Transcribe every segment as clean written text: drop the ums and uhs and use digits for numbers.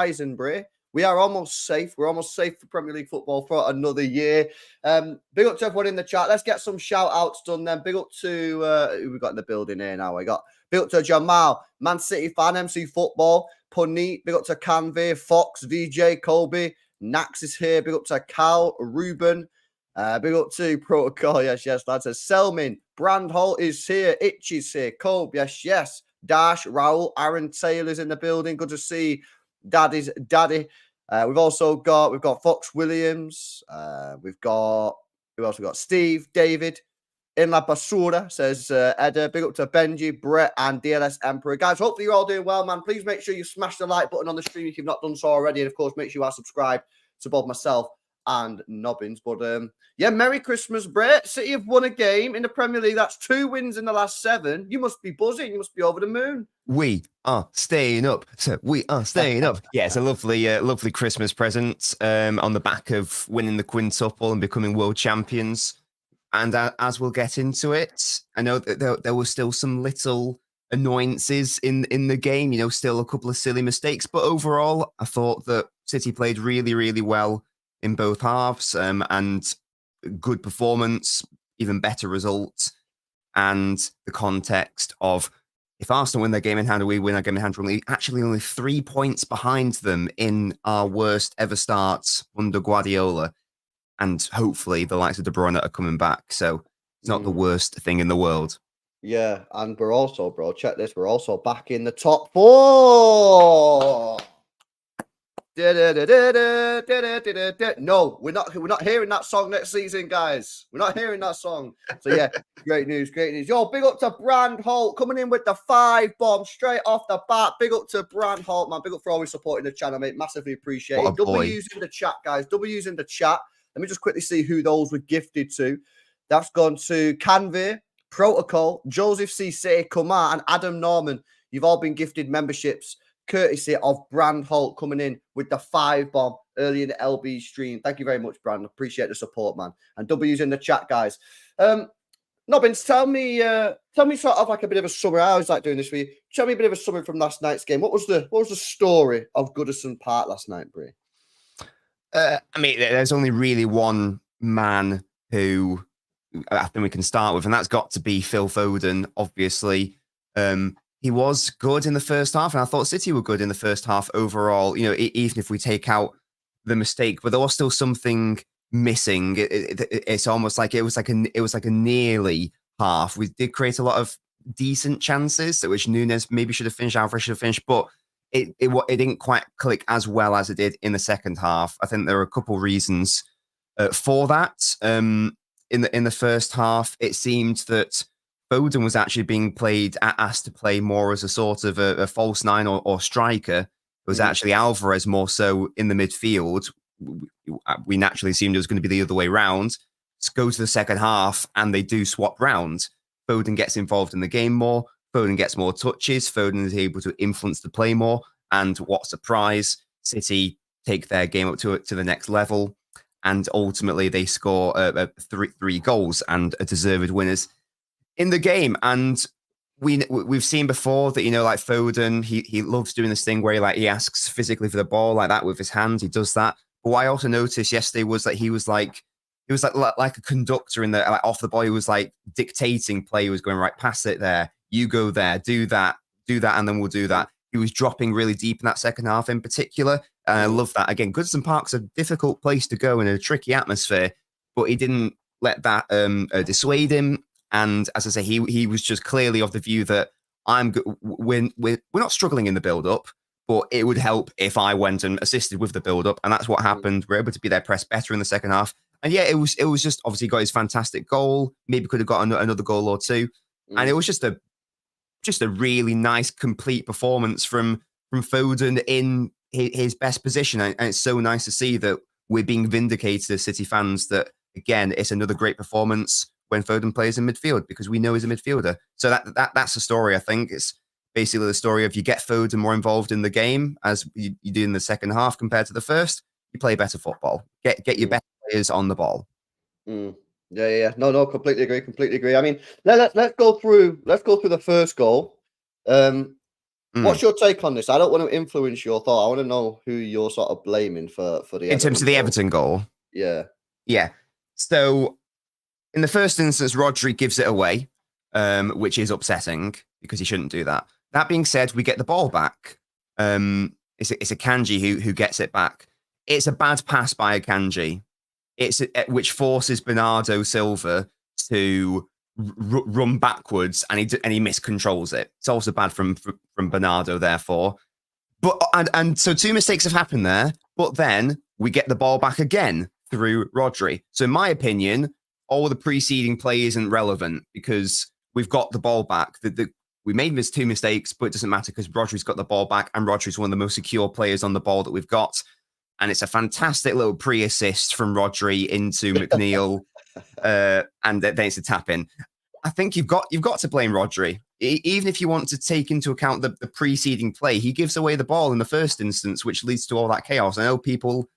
horizon, Bray. We are almost safe. We're almost safe for Premier League football for another year. Big up to everyone in the chat. Let's get some shout outs done then. Big up to who we got in the building here now. We got big up to Jamal, Man City fan, MC Football, Punit. Big up to Canvey, Fox, VJ, Colby. Nax is here. Big up to Karl, Ruben. Big up to Protocol. Yes, lads. Selmin, Brandholt is here. Itch is here. Colby, yes. Dash, Raul, Aaron Taylor's in the building. Good to see Daddy's daddy. We've got Fox Williams. We've got who else? We got Steve, David, In La Basura says Edda. Big up to Benji, Brett, and DLS Emperor. Guys, hopefully you're all doing well, man. Please make sure you smash the like button on the stream if you've not done so already, and of course, make sure you are subscribed to both myself and Nobbins. But yeah, Merry Christmas, Brett. City have won a game in the Premier League. That's 2 wins in the last 7. You must be buzzing. You must be over the moon. We are staying up. So we are staying up. Yeah, it's a lovely Christmas present on the back of winning the quintuple and becoming world champions. And as we'll get into it, I know that there were still some little annoyances in the game, still a couple of silly mistakes. But overall, I thought that City played really, really well in both halves, and good performance, even better results. And the context of, if Arsenal win their game in hand, or we win our game in hand, we're actually only 3 points behind them in our worst ever starts under Guardiola. And hopefully the likes of De Bruyne are coming back. So it's not the worst thing in the world. Yeah, and we're also, bro, check this, we're also back in the top 4. No, we're not hearing that song next season, guys. We're not hearing that song. So yeah, great news. Yo, big up to Brandholt coming in with the 5 bomb straight off the bat. Big up to Brandholt, man. Big up for always supporting the channel, mate. Massively appreciate it. W's in the chat, guys. W's in the chat. Let me just quickly see who those were gifted to. That's gone to Canvey, Protocol, Joseph C. Kumar, and Adam Norman. You've all been gifted memberships courtesy of Brandholt coming in with the 5 bomb early in the LB stream. Thank you very much, Brand. Appreciate the support, man. And W's in the chat, guys. Nobbins, tell me sort of like a bit of a summary. I always like doing this for you. Tell me a bit of a summary from last night's game. What was the story of Goodison Park last night, Brie? I mean, there's only really one man who I think we can start with, and that's got to be Phil Foden, obviously. He was good in the first half, and I thought City were good in the first half overall, even if we take out the mistake, but there was still something missing. It's almost like it was like a nearly half. We did create a lot of decent chances, which Nunes maybe should have finished, Alvarez should have finished, but it didn't quite click as well as it did in the second half. I think there are a couple of reasons for that. In the first half, it seemed that Foden was actually being asked to play more as a sort of a false 9 or striker. It was actually Alvarez more so in the midfield. We naturally assumed it was going to be the other way round. Let's go to the second half, and they do swap round. Foden gets involved in the game more. Foden gets more touches. Foden is able to influence the play more. And what surprise, City take their game up to the next level. And ultimately, they score 3 goals and a deserved winners in the game. And we've seen before that, like Foden, he loves doing this thing where he asks physically for the ball like that with his hands. He does that. But what I also noticed yesterday was that he was like a conductor in the off the ball. He was like dictating play. He was going, right, pass it there. You go there, do that, and then we'll do that. He was dropping really deep in that second half in particular. And I love that. Again, Goodison Park's a difficult place to go in a tricky atmosphere, but he didn't let that dissuade him. And as I say, he was just clearly of the view that we're not struggling in the build-up, but it would help if I went and assisted with the build-up. And that's what happened. We're able to be their press better in the second half. And yeah, it was just obviously got his fantastic goal. Maybe could have got another goal or two. And it was just a really nice, complete performance from Foden in his best position. And it's so nice to see that we're being vindicated as City fans that, again, it's another great performance when Foden plays in midfield, because we know he's a midfielder. So that's the story, I think. It's basically the story of you get Foden more involved in the game as you do in the second half compared to the first, you play better football. Get your best players on the ball. Yeah. No, completely agree. I mean, let's go through the first goal. Mm. What's your take on this? I don't want to influence your thought. I want to know who you're sort of blaming for the In terms Everton of the goal. Everton goal, Yeah. yeah. So in the first instance, Rodri gives it away, which is upsetting because he shouldn't do that. That being said, we get the ball back. It's a Kanji who gets it back. It's a bad pass by a Kanji. Which forces Bernardo Silva to run backwards, and he miscontrols it. It's also bad from Bernardo, therefore. But and so two mistakes have happened there. But then we get the ball back again through Rodri. So in my opinion, all the preceding play isn't relevant because we've got the ball back. We made these two mistakes, but it doesn't matter because Rodri's got the ball back, and Rodri's one of the most secure players on the ball that we've got. And it's a fantastic little pre-assist from Rodri into McNeil, and then it's a tap in. I think you've got to blame Rodri, even if you want to take into account the preceding play. He gives away the ball in the first instance, which leads to all that chaos. I know people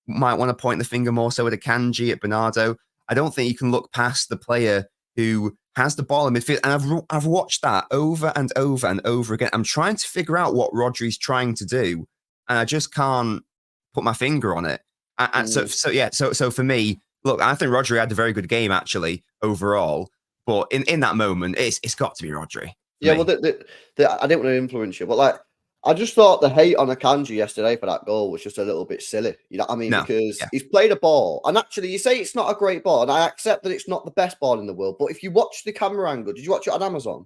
might want to point the finger more so at Akanji, at Bernardo. I don't think you can look past the player who has the ball in midfield. And I've watched that over and over and over again. I'm trying to figure out what Rodri's trying to do, and I just can't put my finger on it. And so for me, look, I think Rodri had a very good game actually overall, but in that moment, it's got to be Rodri. Yeah, me. well, I didn't want to influence you, but like, I just thought the hate on Akanji yesterday for that goal was just a little bit silly. You know what I mean? No, Because yeah, he's played a ball, and actually, you say it's not a great ball, and I accept that it's not the best ball in the world. But if you watch the camera angle, did you watch it on Amazon?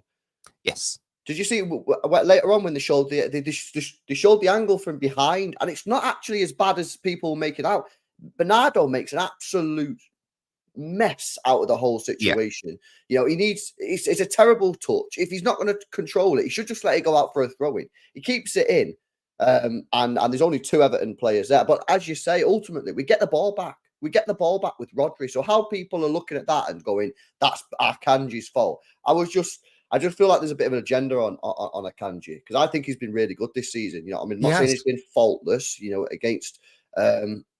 yes, Did you see later on when they showed they showed the angle from behind, and it's not actually as bad as people make it out. Bernardo makes an absolute mess out of the whole yeah, situation. You know, it's a terrible touch. If he's not going to control it, he should just let it go out for a throw in. He keeps it in. And there's only two Everton players there. But as you say, ultimately, we get the ball back. We get the ball back with Rodri. So how people are looking at that and going, that's Akanji's fault. I just feel like there's a bit of an agenda on Akanji because I think he's been really good this season. You know, I mean, I'm not saying he's been faultless. You know, against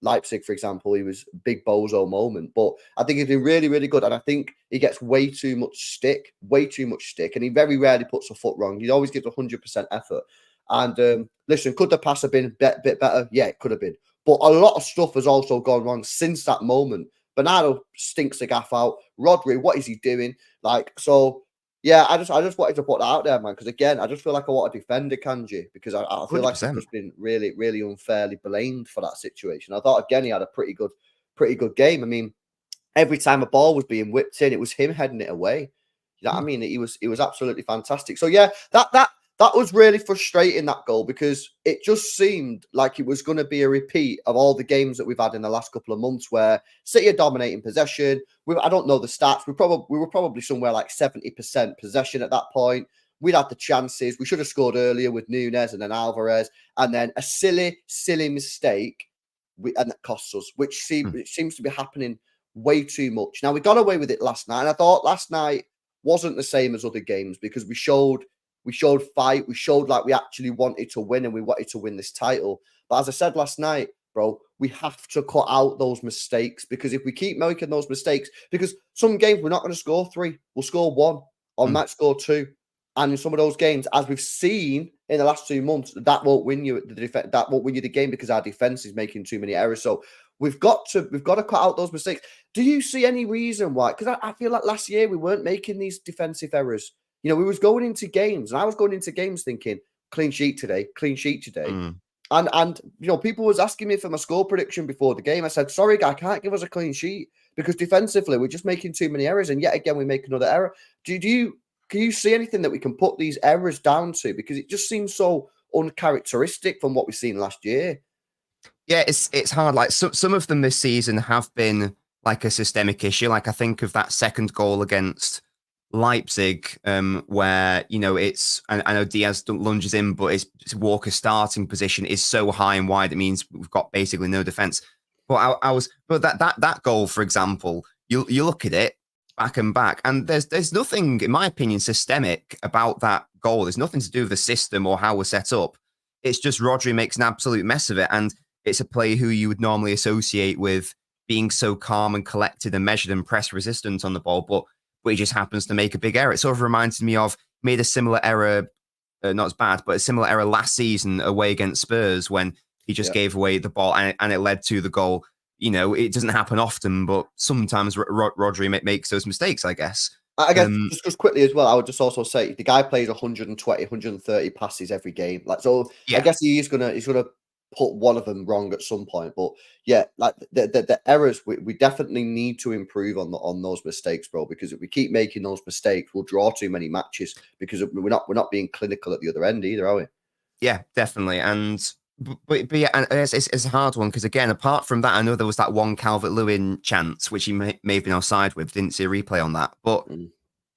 Leipzig, for example, he was big bozo moment, but I think he's been really, really good. And I think he gets way too much stick, and he very rarely puts a foot wrong. He always gives 100% effort. And listen, could the pass have been a bit better? Yeah, it could have been. But a lot of stuff has also gone wrong since that moment. Bernardo stinks the gaff out. Rodri, what is he doing? Like, so yeah, I just wanted to put that out there, man. Because again, I just feel like I want to defend Akanji because I feel like he's 100%. just been really, really unfairly blamed for that situation. I thought again he had a pretty good game. I mean, every time a ball was being whipped in, it was him heading it away. You know what I mean? He was absolutely fantastic. So yeah, that was really frustrating, that goal, because it just seemed like it was going to be a repeat of all the games that we've had in the last couple of months where City are dominating possession. I don't know the stats. We were probably somewhere like 70% possession at that point. We'd had the chances. We should have scored earlier with Nunes and then Alvarez. And then a silly mistake, and that costs us, which seems to be happening way too much. Now, we got away with it last night, and I thought last night wasn't the same as other games because we showed fight. We showed like we actually wanted to win and we wanted to win this title. But as I said last night, bro, we have to cut out those mistakes because if we keep making those mistakes, because some games we're not going to score 3, we'll score 1 or might score 2. And in some of those games, as we've seen in the last 2 months, that won't win you the game because our defense is making too many errors. So we've got to cut out those mistakes. Do you see any reason why? Because I feel like last year we weren't making these defensive errors. You know, we was going into games, and I was going into games thinking clean sheet today. And you know, people was asking me for my score prediction before the game. I said, sorry, I can't give us a clean sheet because defensively we're just making too many errors, and yet again we make another error. Can you see anything that we can put these errors down to? Because it just seems so uncharacteristic from what we've seen last year. Yeah, it's hard. Like some of them this season have been like a systemic issue. Like I think of that second goal against Leipzig, where you know I know Diaz lunges in, but it's Walker's starting position is so high and wide. It means we've got basically no defense. But but that goal, for example, you look at it back and back, and there's nothing, in my opinion, systemic about that goal. There's nothing to do with the system or how we're set up. It's just Rodri makes an absolute mess of it, and it's a player who you would normally associate with being so calm and collected and measured and press resistant on the ball, but he just happens to make a big error. It sort of reminds me of made a similar error not as bad, but a similar error last season away against Spurs when he just gave away the ball and it led to the goal. You know, it doesn't happen often, but sometimes Rodri makes those mistakes, I guess. I guess just quickly as well, I would just also say the guy plays 120, 130 passes every game. Like, so I guess he's gonna put one of them wrong at some point. But yeah, like the errors, we definitely need to improve on those mistakes, bro. Because if we keep making those mistakes, we'll draw too many matches because we're not being clinical at the other end either, are we? Yeah, definitely. And but yeah, and it's a hard one because again, apart from that, I know there was that one Calvert-Lewin chance which he may have been offside with. Didn't see a replay on that, but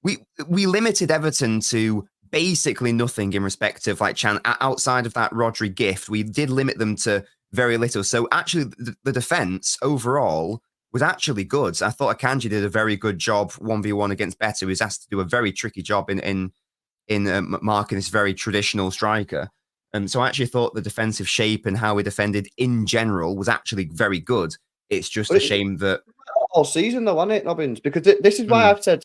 we limited Everton to basically nothing in respect of like outside of that Rodri gift. We did limit them to very little. So actually, the defense overall was actually good. I thought Akanji did a very good job 1v1 against Beto. He was asked to do a very tricky job in marking this very traditional striker. So I actually thought the defensive shape and how we defended in general was actually very good. It's just a shame that all season though, isn't it, LBins? Because this is why I've said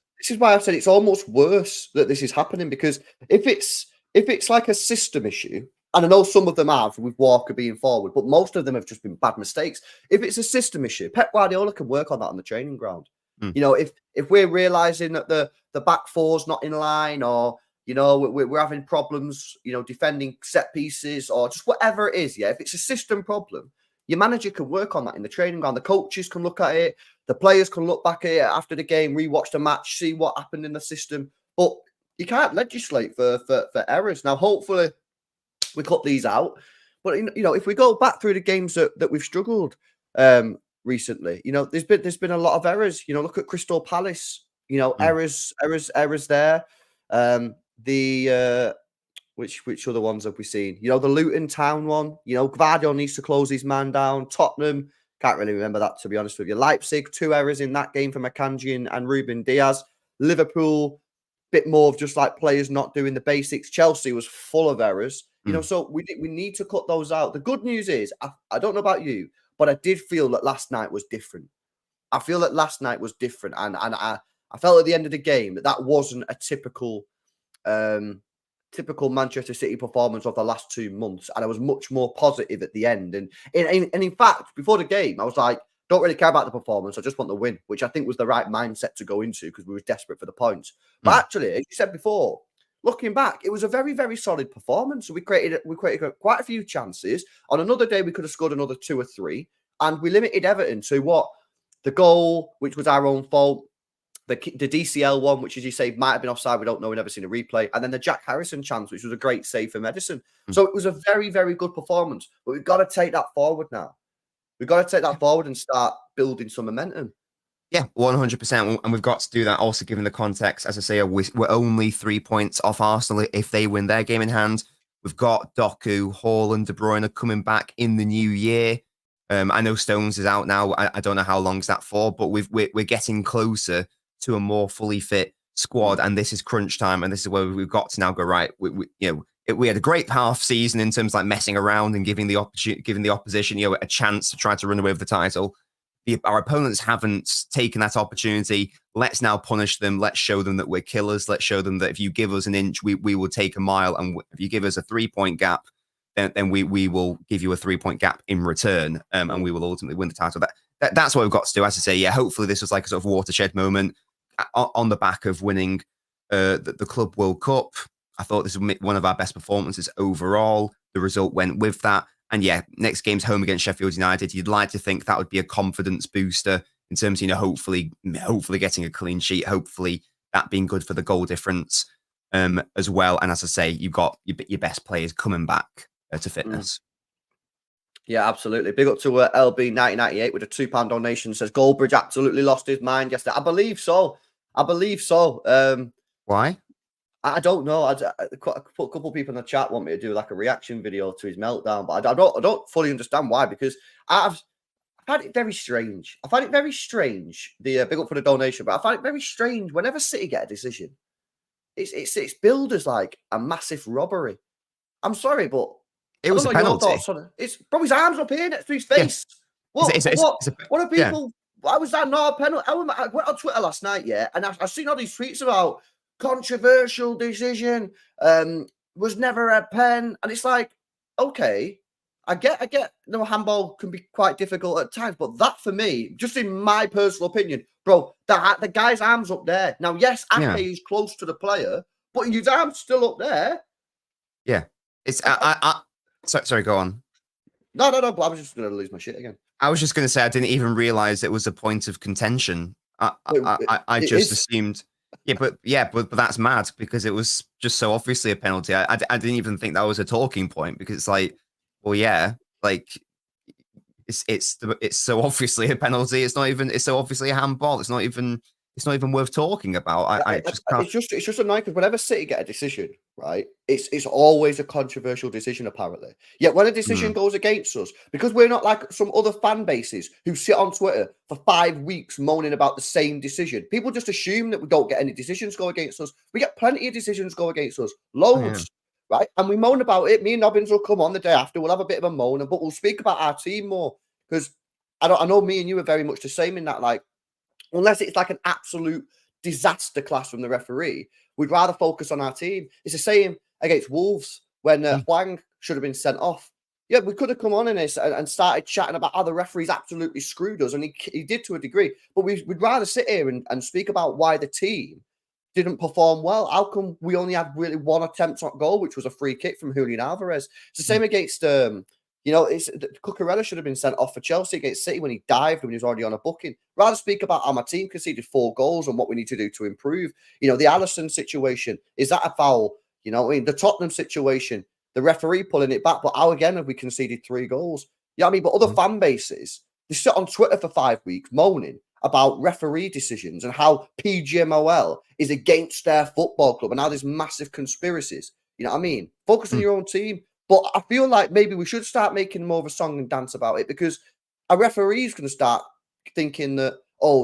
it's almost worse that this is happening. Because if it's like a system issue, and I know some of them have with Walker being forward, but most of them have just been bad mistakes. If it's a system issue, Pep Guardiola can work on that on the training ground. You know, if we're realizing that the back four's not in line, or you know, we're having problems, you know, defending set pieces or just whatever it is. Yeah. If it's a system problem, your manager can work on that in the training ground. The coaches can look at it. The players can look back at it after the game, rewatch the match, see what happened in the system. But you can't legislate for errors. Now, hopefully we cut these out. But, you know, if we go back through the games that we've struggled recently, you know, there's been a lot of errors. You know, look at Crystal Palace, you know, errors there. Which other ones have we seen? You know, the Luton Town one. You know, Gvardiol needs to close his man down. Tottenham, can't really remember that, to be honest with you. Leipzig, 2 errors in that game from Akanji and Ruben Diaz. Liverpool, bit more of just like players not doing the basics. Chelsea was full of errors. You know, so we need to cut those out. The good news is, I don't know about you, but I did feel that last night was different. I feel that last night was different, and I felt at the end of the game that wasn't a typical Manchester City performance of the last 2 months, and I was much more positive at the end. And in fact, before the game, I was like, don't really care about the performance. I just want the win, which I think was the right mindset to go into because we were desperate for the points. But actually, as you said before, looking back, it was a very, very solid performance. We created quite a few chances. On another day, we could have scored another 2 or 3, and we limited Everton to what? The goal, which was our own fault. The DCL one, which, as you say, might have been offside. We don't know. We've never seen a replay. And then the Jack Harrison chance, which was a great save for Maddison. So it was a very, very good performance. But we've got to take that forward now. We've got to take that forward and start building some momentum. Yeah, 100%. And we've got to do that also given the context. As I say, we're only 3 points off Arsenal if they win their game in hand. We've got Doku, Haaland, De Bruyne coming back in the new year. I know Stones is out now. I don't know how long's that for, but we're getting closer to a more fully fit squad, and this is crunch time, and this is where we've got to now go right. We had a great half season in terms of like messing around and giving the opposition, you know, a chance to try to run away with the title. Our opponents haven't taken that opportunity. Let's now punish them. Let's show them that we're killers. Let's show them that if you give us an inch, we will take a mile, and if you give us a 3-point gap, then we will give you a 3-point gap in return, and we will ultimately win the title. That's what we've got to do. As I say, yeah, hopefully this was like a sort of watershed moment on the back of winning the Club World Cup. I thought this was one of our best performances overall. The result went with that. And yeah, next game's home against Sheffield United. You'd like to think that would be a confidence booster in terms of, you know, hopefully getting a clean sheet, hopefully that being good for the goal difference as well. And as I say, you've got your best players coming back to fitness. Yeah, absolutely. Big up to LB 1998 with a £2 donation. Says Goldbridge absolutely lost his mind yesterday. I believe so. Why? I don't know. I put a couple of people in the chat want me to do like a reaction video to his meltdown, but I don't fully understand why, because I find it very strange. The big up for the donation, but I find it very strange whenever City get a decision, it's billed as like a massive robbery. I'm sorry, but it was a penalty. It's bro, his arms up here next to his face. Yeah. What are people? Yeah. Why was that not a penalty? I went on Twitter last night, yeah, and I've seen all these tweets about controversial decision. was never a pen. And it's like, okay, I get, handball can be quite difficult at times, but that for me, just in my personal opinion, bro, the guy's arm's up there. Now, yes, Ake is close to the player, but his arm's still up there. Yeah. It's, sorry, go on. No, but I was just going to lose my shit again. I was just going to say, I didn't even realize it was a point of contention. I just assumed. But that's mad because it was just so obviously a penalty. I didn't even think that was a talking point because it's like, well, yeah, like it's so obviously a penalty. It's so obviously a handball. It's not even worth talking about. I just can't. It's just annoying because whenever City get a decision, right, it's always a controversial decision apparently. Yet when a decision goes against us, because we're not like some other fan bases who sit on Twitter for 5 weeks moaning about the same decision, people just assume that we don't get any decisions go against us. We get plenty of decisions go against us, loads. Right, and we moan about it. Me and LBins will come on the day after. We'll have a bit of a moan, but we'll speak about our team more because I know me and you are very much the same in that. Like, unless it's like an absolute disaster class from the referee, we'd rather focus on our team. It's the same against Wolves when Hwang should have been sent off. Yeah, we could have come on in this and started chatting about how the referees absolutely screwed us, and he did to a degree. But we'd rather sit here and speak about why the team didn't perform well. How come we only had really one attempt at goal, which was a free kick from Julian Alvarez? It's the same against, Cucurella should have been sent off for Chelsea against City when he dived when he was already on a booking. Rather speak about how my team conceded 4 goals and what we need to do to improve. The Alisson situation, is that a foul? The Tottenham situation, the referee pulling it back, but how again have we conceded 3 goals? But other fan bases, they sit on Twitter for 5 weeks moaning about referee decisions and how PGMOL is against their football club and how there's massive conspiracies. You know what I mean? Focus on your own team. But I feel like maybe we should start making more of a song and dance about it because a referee is going to start thinking that,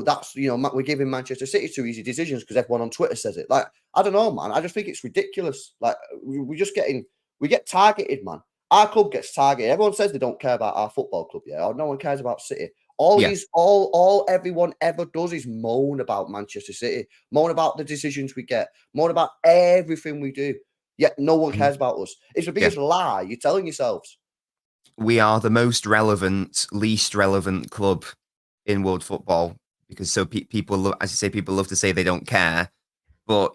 that's, we're giving Manchester City 2 easy decisions because everyone on Twitter says it. Like, I don't know, man. I just think it's ridiculous. Like, we get targeted, man. Our club gets targeted. Everyone says they don't care about our football club, or no one cares about City. All everyone ever does is moan about Manchester City, moan about the decisions we get, moan about everything we do. Yet no one cares about us. It's the biggest lie you're telling yourselves. We are the most relevant, least relevant club in world football because people, as you say, people love to say they don't care, but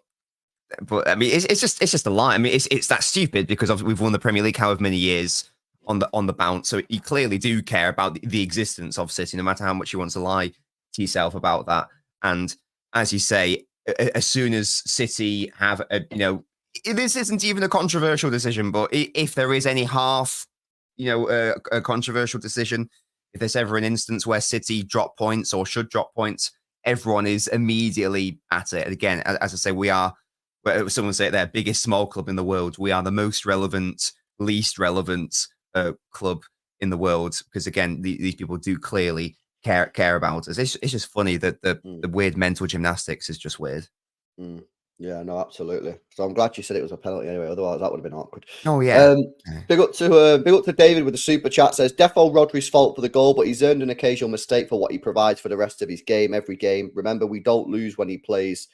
I mean, it's just a lie. I mean, it's that stupid because we've won the Premier League however many years on the bounce, so you clearly do care about the existence of City, no matter how much you want to lie to yourself about that. And as you say, as soon as City have this isn't even a controversial decision, but if there is any half, a controversial decision, if there's ever an instance where City drop points or should drop points, everyone is immediately at it. Again, as I say, we are, someone say it there, biggest small club in the world. We are the most relevant, least relevant club in the world because, again, these people do clearly care about us. It's just funny that the weird mental gymnastics is just weird. Yeah, no, absolutely. So I'm glad you said it was a penalty anyway. Otherwise, that would have been awkward. Oh yeah. Big up to David with the super chat. Says defo Rodri's fault for the goal, but he's earned an occasional mistake for what he provides for the rest of his game. Every game. Remember, we don't lose when he plays.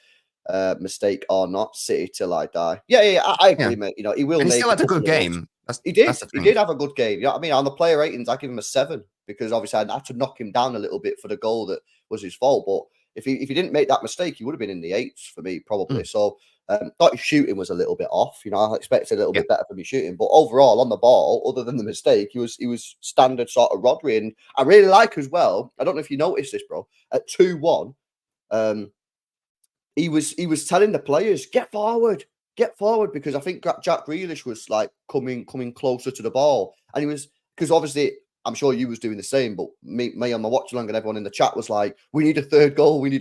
Mistake or not, City till I die. Yeah, I agree, mate. He will. And he still had a good game. He did have a good game. I mean, on the player ratings, I give him a 7 because obviously I had to knock him down a little bit for the goal that was his fault, but. If he didn't make that mistake, he would have been in the 8s for me, probably. So thought his shooting was a little bit off. I expected a little bit better from his shooting. But overall, on the ball, other than the mistake, he was standard sort of Rodri. And I really like as well, I don't know if you noticed this, bro, at 2-1, he was telling the players, get forward, because I think Jack Grealish was like coming closer to the ball. And he was, because obviously, I'm sure you was doing the same, but me on my watch along and everyone in the chat was like, we need a third goal. Like,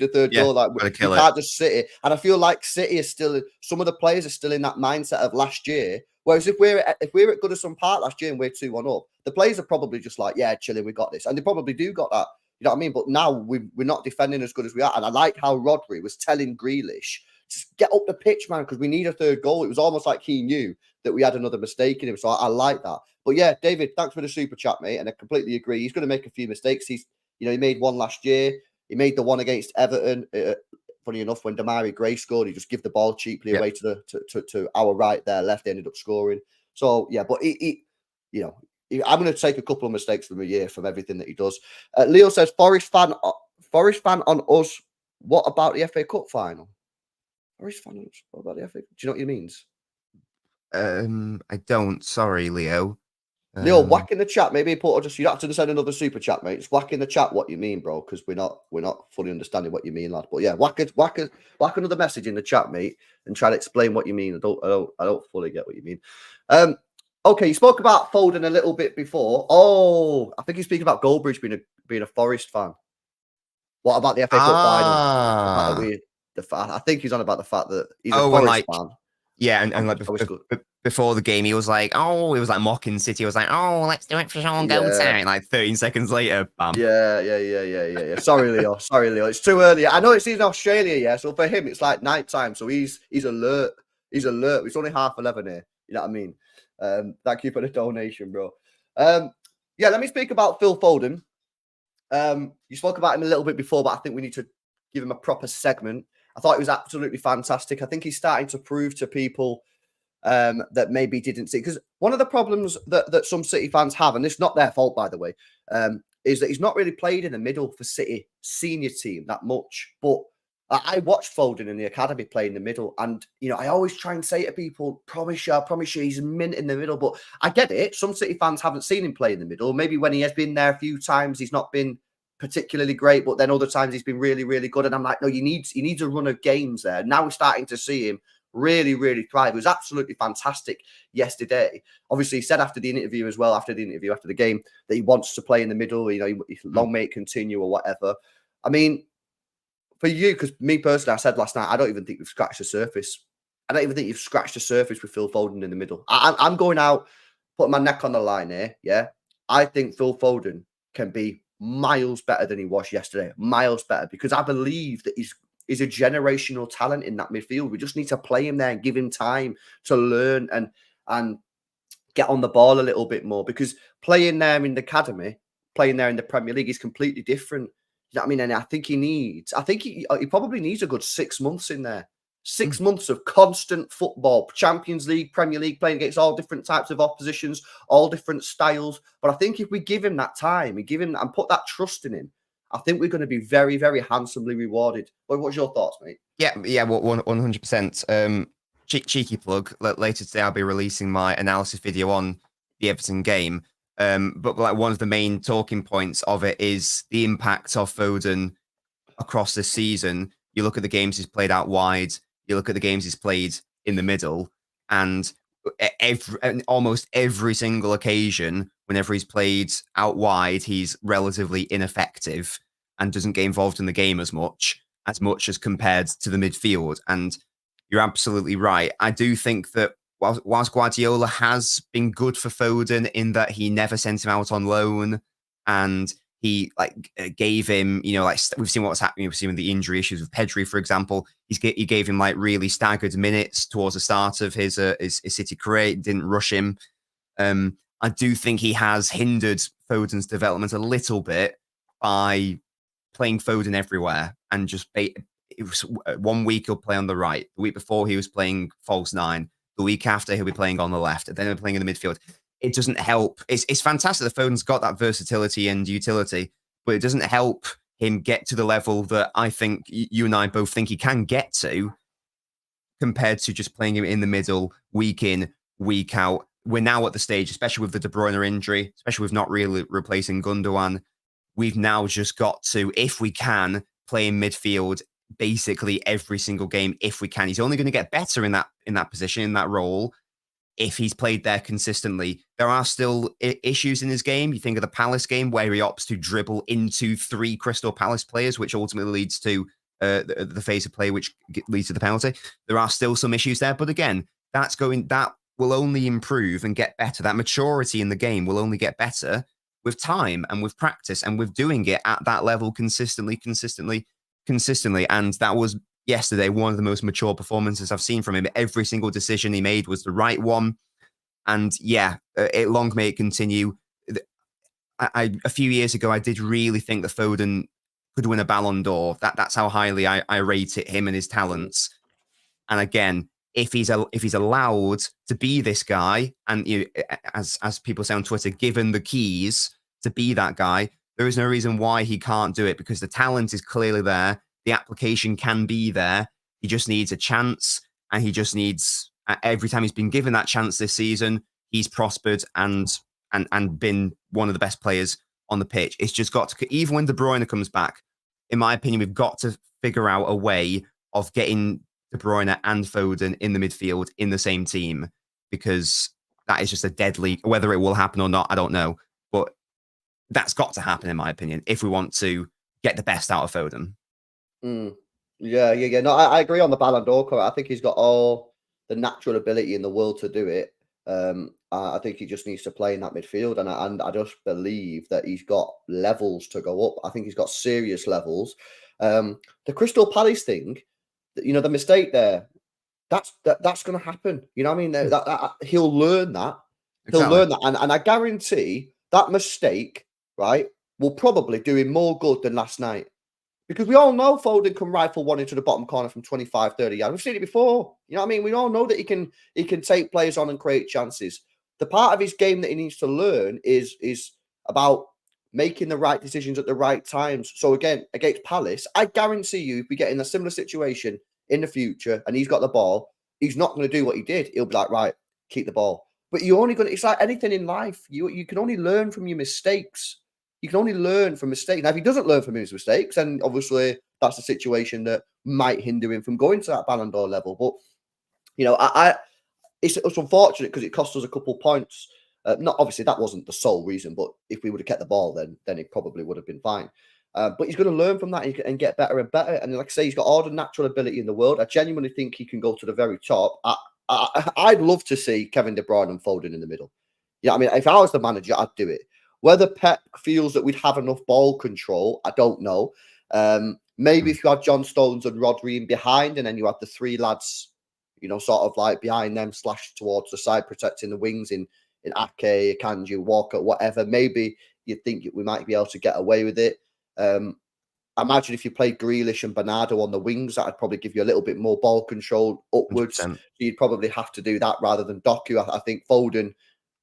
we can't just sit it. And I feel like City is still, some of the players are still in that mindset of last year. Whereas if we're at Goodison Park last year and we're 2-1 up, the players are probably just like, yeah, chilling, we got this. And they probably do got that. You know what I mean? But now we're not defending as good as we are. And I like how Rodri was telling Grealish, just get up the pitch, man, because we need a third goal. It was almost like he knew that we had another mistake in him. So I like that. But yeah, David, thanks for the super chat, mate. And I completely agree. He's going to make a few mistakes. He made one last year. He made the one against Everton. funny enough, when Damari Gray scored, he just give the ball cheaply away to our right there, left, ended up scoring. So yeah, but you know, I'm going to take a couple of mistakes from a year from everything that he does. Leo says, Forest fan on us. What about the FA Cup final? Forest fan on us. What about the FA? Do you know what he means? I don't. Sorry, Leo. Leo, whack in the chat. Maybe you don't have to send another super chat, mate. Just whack in the chat what you mean, bro, because we're not fully understanding what you mean, lad. But yeah, whack another message in the chat, mate, and try to explain what you mean. I don't fully get what you mean. Okay, you spoke about Foden a little bit before. Oh, I think you're speaking about Goldbridge being a Forest fan. What about the FA Cup final? I think he's on about the fact that he's a Forest fan. Yeah, and like before the game, he was like, mocking City. He was like, oh, let's do it for Sean Goethe. And like 13 seconds later, bam. Yeah. Sorry, Leo. It's too early. I know it's in Australia, yeah. So for him, it's like nighttime. So he's alert. He's alert. It's only 11:30 here. You know what I mean? Thank you for the donation, bro. Yeah, let me speak about Phil Foden. You spoke about him a little bit before, but I think we need to give him a proper segment. I thought it was absolutely fantastic. I think he's starting to prove to people that maybe didn't see. Because one of the problems that some City fans have, and it's not their fault, by the way, is that he's not really played in the middle for City senior team that much. But I watched Foden in the academy play in the middle. And, you know, I always try and say to people, I promise you, he's mint in the middle. But I get it. Some City fans haven't seen him play in the middle. Maybe when he has been there a few times, he's not been particularly great, but then other times he's been really, really good. And I'm like, no, he needs a run of games there. Now we're starting to see him really, really thrive. It was absolutely fantastic yesterday. Obviously, he said after the interview, after the game, that he wants to play in the middle. You know, long may it continue or whatever. I mean, for you, because me personally, I said last night, I don't even think we've scratched the surface. I don't even think you've scratched the surface with Phil Foden in the middle. I'm going out, putting my neck on the line here. Yeah, I think Phil Foden can be miles better than he was yesterday. Miles better, because I believe that he's a generational talent in that midfield. We just need to play him there and give him time to learn and get on the ball a little bit more, because playing there in the academy, playing there in the Premier League is completely different. You know what I mean? And I think he probably needs a good 6 months in there. 6 months of constant football, Champions League, Premier League, playing against all different types of oppositions, all different styles. But I think if we give him that time, and put that trust in him, I think we're going to be very, very handsomely rewarded. What's your thoughts, mate? Yeah, 100%. Cheeky plug. Later today, I'll be releasing my analysis video on the Everton game. But like one of the main talking points of it is the impact of Foden across this season. You look at the games he's played out wide. You look at the games he's played in the middle, and almost every single occasion, whenever he's played out wide, he's relatively ineffective and doesn't get involved in the game as much as compared to the midfield. And you're absolutely right. I do think that whilst Guardiola has been good for Foden in that he never sent him out on loan, and he gave him, we've seen what's happening. We've seen the injury issues with Pedri, for example. He gave him really staggered minutes towards the start of his City career. Didn't rush him. I do think he has hindered Foden's development a little bit by playing Foden everywhere, and just it was 1 week he'll play on the right. The week before he was playing false nine. The week after he'll be playing on the left, and then he'll be playing in the midfield. It doesn't help. It's fantastic that Foden's got that versatility and utility, but it doesn't help him get to the level that I think you and I both think he can get to, compared to just playing him in the middle week in, week out. We're now at the stage, especially with the De Bruyne injury, especially with not really replacing Gundogan, we've now just got to, if we can, play in midfield basically every single game if we can. He's only going to get better in that position, in that role, if he's played there consistently. There are still issues in his game. You think of the Palace game where he opts to dribble into 3 Crystal Palace players, which ultimately leads to the phase of play, which leads to the penalty. There are still some issues there, but again, that will only improve and get better. That maturity in the game will only get better with time and with practice and with doing it at that level consistently. And that was yesterday one of the most mature performances I've seen from him. Every single decision he made was the right one. And yeah, long may it continue. A few years ago, I did really think that Foden could win a Ballon d'Or. That's how highly I rate it, him and his talents. And again, if he's allowed to be this guy, and as people say on Twitter, given the keys to be that guy, there is no reason why he can't do it, because the talent is clearly there. The application can be there. He just needs a chance, and he just needs, every time he's been given that chance this season, he's prospered and been one of the best players on the pitch. It's just got to, even when De Bruyne comes back, in my opinion, we've got to figure out a way of getting De Bruyne and Foden in the midfield in the same team, because that is just a deadly, whether it will happen or not, I don't know. But that's got to happen, in my opinion, if we want to get the best out of Foden. Yeah. No, I agree on the Ballon d'Or. I think he's got all the natural ability in the world to do it. I think he just needs to play in that midfield, and I just believe that he's got levels to go up. I think he's got serious levels. The Crystal Palace thing, the mistake there, that's going to happen. You know what I mean? That he'll learn that. He'll learn that, and I guarantee that mistake, right, will probably do him more good than last night. Because we all know Foden can rifle one into the bottom corner from 25, 30 yards. We've seen it before. You know what I mean? We all know that he can take players on and create chances. The part of his game that he needs to learn is about making the right decisions at the right times. So again, against Palace, I guarantee you, if we get in a similar situation in the future and he's got the ball, he's not going to do what he did. He'll be like, right, keep the ball. But you're only going to, it's like anything in life. You can only learn from your mistakes. You can only learn from mistakes. Now, if he doesn't learn from his mistakes, then obviously that's a situation that might hinder him from going to that Ballon d'Or level. But, it's unfortunate because it cost us a couple points. Not obviously that wasn't the sole reason, but if we would have kept the ball, then it probably would have been fine. But he's going to learn from that and get better and better. And like I say, he's got all the natural ability in the world. I genuinely think he can go to the very top. I'd love to see Kevin De Bruyne and Foden in the middle. Yeah, I mean, if I was the manager, I'd do it. Whether Pep feels that we'd have enough ball control, I don't know. Maybe if you had John Stones and Rodri in behind, and then you had the three lads, sort of like behind them, slashed towards the side, protecting the wings in Ake, Kanji, Walker, whatever. Maybe you'd think we might be able to get away with it. I imagine if you played Grealish and Bernardo on the wings, that'd probably give you a little bit more ball control upwards. 100%. So you'd probably have to do that rather than Doku. I think Foden,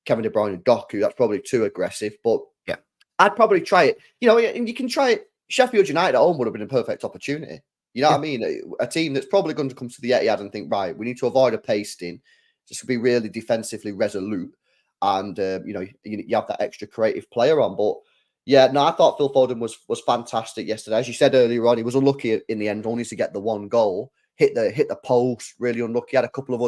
Kevin De Bruyne and Doku, that's probably too aggressive. But yeah, I'd probably try it. And you can try it. Sheffield United at home would have been a perfect opportunity. You know what I mean? A team that's probably going to come to the Etihad and think, right, we need to avoid a pasting, just be really defensively resolute. And, you have that extra creative player on. But yeah, no, I thought Phil Foden was fantastic yesterday. As you said earlier on, he was unlucky in the end, only to get the one goal. Hit the post, really unlucky. Had a couple of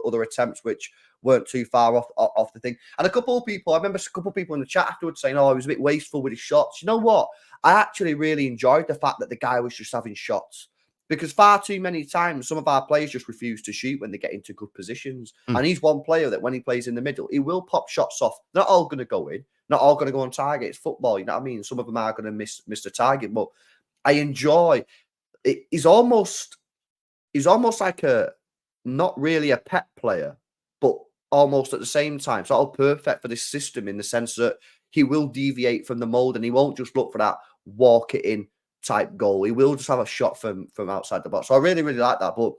other attempts which weren't too far off the thing. And I remember a couple of people in the chat afterwards saying, "Oh, he was a bit wasteful with his shots." You know what? I actually really enjoyed the fact that the guy was just having shots, because far too many times some of our players just refuse to shoot when they get into good positions. And he's one player that when he plays in the middle, he will pop shots off. Not all going to go in, not all going to go on target. It's football, you know what I mean? Some of them are going to miss the target, but I enjoy it. He's almost like not really a Pep player, but almost at the same time, sort of perfect for this system in the sense that he will deviate from the mold and he won't just look for that walk it in type goal. He will just have a shot from outside the box. So I really, really like that. But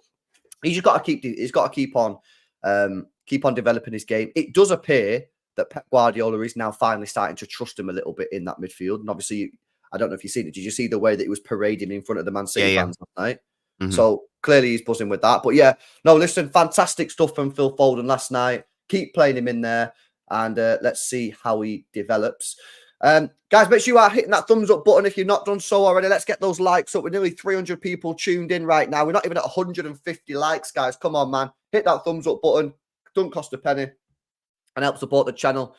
he's got to keep on developing his game. It does appear that Pep Guardiola is now finally starting to trust him a little bit in that midfield. And obviously, I don't know if you've seen it. Did you see the way that he was parading in front of the Man City fans last night? Mm-hmm. So clearly he's buzzing with that. But yeah, no, listen, fantastic stuff from Phil Foden last night. Keep playing him in there and let's see how he develops. Guys, make sure you are hitting that thumbs up button if you've not done so already. Let's get those likes up. We're nearly 300 people tuned in right now. We're not even at 150 likes, guys. Come on, man. Hit that thumbs up button. Don't cost a penny and help support the channel.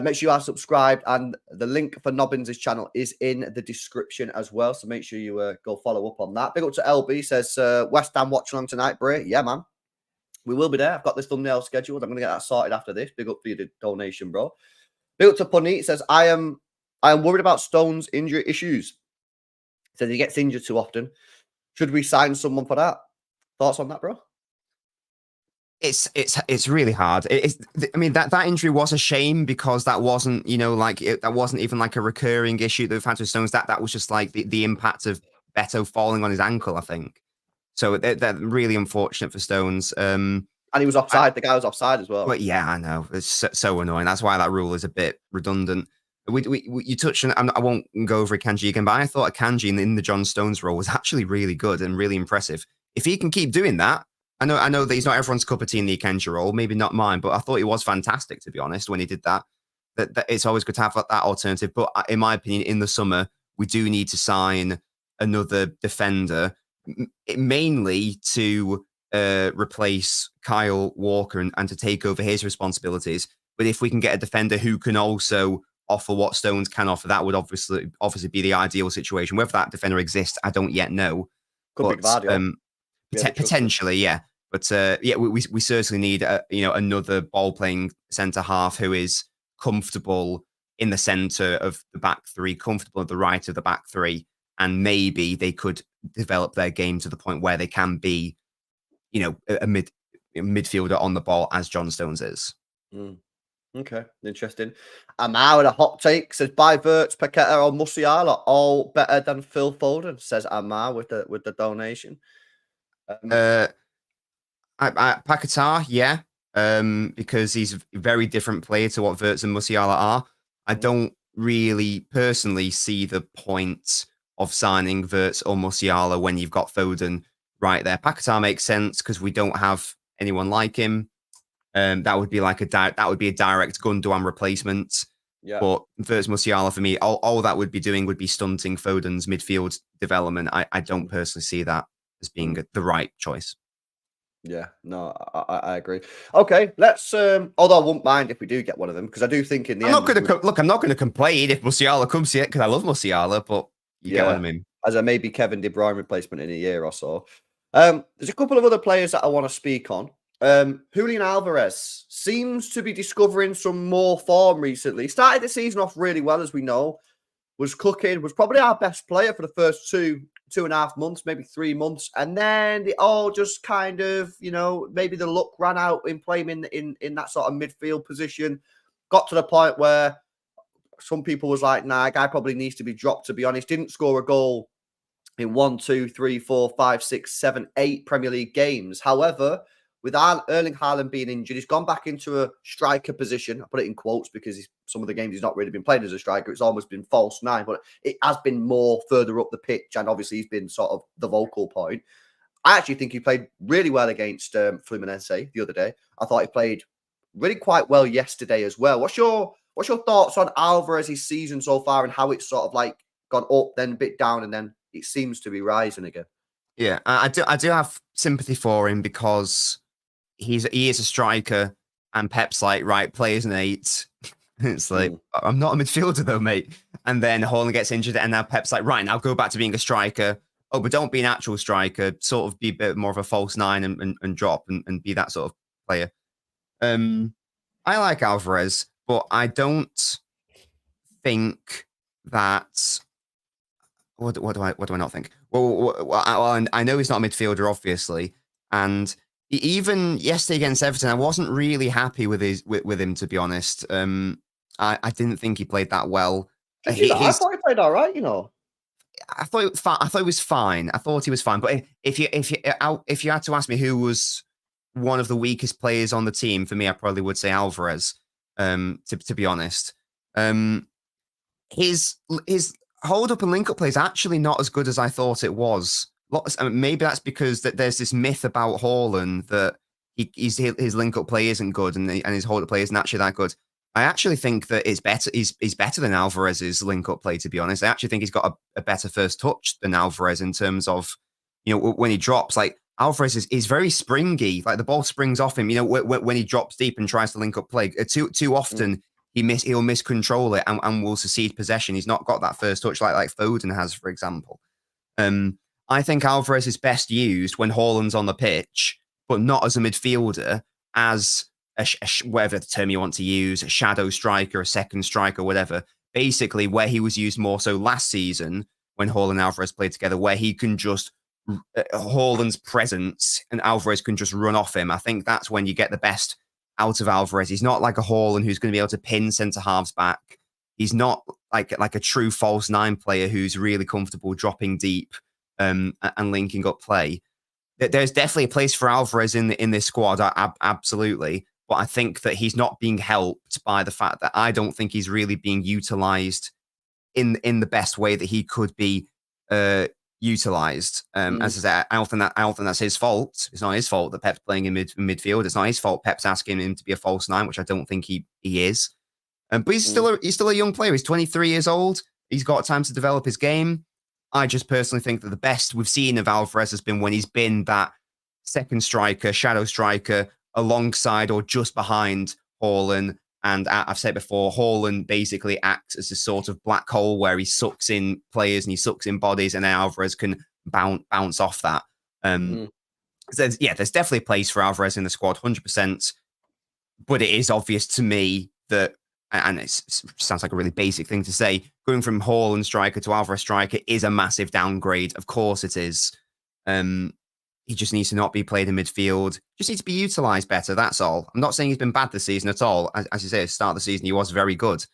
Make sure you are subscribed, and the link for LBins' channel is in the description as well. So make sure you go follow up on that. Big up to LB, says West Ham watch along tonight, Bray. Yeah, man. We will be there. I've got this thumbnail scheduled. I'm going to get that sorted after this. Big up for your donation, bro. Big up to Punit, says I am worried about Stone's injury issues. Says he gets injured too often. Should we sign someone for that? Thoughts on that, bro? It's really hard. I mean, that injury was a shame because that wasn't, that wasn't even like a recurring issue that we've had with Stones. That was just like the impact of Beto falling on his ankle, I think. So they're really unfortunate for Stones. And he was offside. The guy was offside as well. But yeah, I know. It's so annoying. That's why that rule is a bit redundant. You touched on, I won't go over Akanji again, but I thought Akanji in the John Stones role was actually really good and really impressive. If he can keep doing that, I know that he's not everyone's cup of tea in the Akanji role, maybe not mine, but I thought he was fantastic, to be honest, when he did that. That it's always good to have that alternative. But in my opinion, in the summer, we do need to sign another defender, mainly to replace Kyle Walker and to take over his responsibilities. But if we can get a defender who can also offer what Stones can offer, that would obviously be the ideal situation. Whether that defender exists, I don't yet know. Could be Gvardiol. Potentially, yeah. But we certainly need another ball playing centre half who is comfortable in the centre of the back three, comfortable at the right of the back three, and maybe they could develop their game to the point where they can be, a midfielder on the ball as John Stones is. Okay, interesting. Amar with a hot take says buy Wirtz, Paqueta, or Musiala, all better than Phil Foden. Says Amar with the donation. Paqueta, yeah, because he's a very different player to what Wirtz and Musiala are. I don't really personally see the point of signing Wirtz or Musiala when you've got Foden right there. Paqueta makes sense because we don't have anyone like him. That would be like a direct Gundogan replacement. Yeah. But Wirtz, Musiala for me, all that would be doing would be stunting Foden's midfield development. I don't personally see that as being the right choice. Yeah, no, I agree. Okay, let's. Although I wouldn't mind if we do get one of them because I do think in the end, I'm not going to complain if Musiala comes here because I love Musiala, but you get what I mean. As a maybe Kevin De Bruyne replacement in a year or so. There's a couple of other players that I want to speak on. Julian Alvarez seems to be discovering some more form recently. Started the season off really well, as we know. Was cooking, was probably our best player for the first 2.5 months, maybe 3 months. And then it all just kind of, maybe the luck ran out in playing in that sort of midfield position. Got to the point where some people was like, nah, guy probably needs to be dropped, to be honest. Didn't score a goal in 1, 2, 3, 4, 5, 6, 7, 8 Premier League games. However, with Erling Haaland being injured, he's gone back into a striker position. I put it in quotes because some of the games he's not really been playing as a striker. It's almost been false nine, but it has been more further up the pitch. And obviously he's been sort of the vocal point. I actually think he played really well against Fluminense the other day. I thought he played really quite well yesterday as well. What's your thoughts on Alvarez's season so far and how it's sort of like gone up, then a bit down, and then it seems to be rising again? Yeah, I do have sympathy for him because he is a striker, and Pep's like, right, play as an 8. It's like, I'm not a midfielder though, mate. And then Haaland gets injured, and now Pep's like, right, now go back to being a striker. Oh, but don't be an actual striker. Sort of be a bit more of a false 9 and drop and be that sort of player. I like Alvarez, but I don't think that. What do I not think? Well, I know he's not a midfielder, obviously, and even yesterday against Everton, I wasn't really happy with him, to be honest. I didn't think he played that well. I thought he played all right, I thought he was fine. I thought he was fine. But if you had to ask me who was one of the weakest players on the team, for me, I probably would say Alvarez. To be honest, his hold up and link up play is actually not as good as I thought it was. Maybe that's because there's this myth about Haaland that his link up play isn't good and his hold up play isn't actually that good. I actually think that it's better. He's better than Alvarez's link up play. To be honest, I actually think he's got a better first touch than Alvarez in terms of when he drops. Like Alvarez is very springy. Like the ball springs off him. When he drops deep and tries to link up play, too often he'll miscontrol it and will secede possession. He's not got that first touch like Foden has, for example. I think Alvarez is best used when Haaland's on the pitch, but not as a midfielder, as whatever the term you want to use, a shadow striker, a second striker, whatever. Basically, where he was used more so last season when Haaland and Alvarez played together, where he can just Haaland's presence and Alvarez can just run off him, I think that's when you get the best out of Alvarez. He's not like a Haaland who's going to be able to pin centre halves back. He's not like a true false nine player who's really comfortable dropping deep and linking up play. There's definitely a place for Alvarez in this squad, absolutely. But I think that he's not being helped by the fact that I don't think he's really being utilized in the best way that he could be utilized. As I said, I don't think that's his fault. It's not his fault that Pep's playing in midfield. It's not his fault Pep's asking him to be a false nine, which I don't think he is. But he's still a young player. He's 23 years old. He's got time to develop his game. I just personally think that the best we've seen of Alvarez has been when he's been that second striker, shadow striker, alongside or just behind Haaland. And I've said before, Haaland basically acts as a sort of black hole where he sucks in players and he sucks in bodies, and then Alvarez can bounce off that. So there's definitely a place for Alvarez in the squad, 100%. But it is obvious to me that, and it sounds like a really basic thing to say, going from Haaland striker to Alvarez striker is a massive downgrade. Of course it is. He just needs to not be played in midfield. Just needs to be utilised better, that's all. I'm not saying he's been bad this season at all. As you say, at the start of the season, he was very good.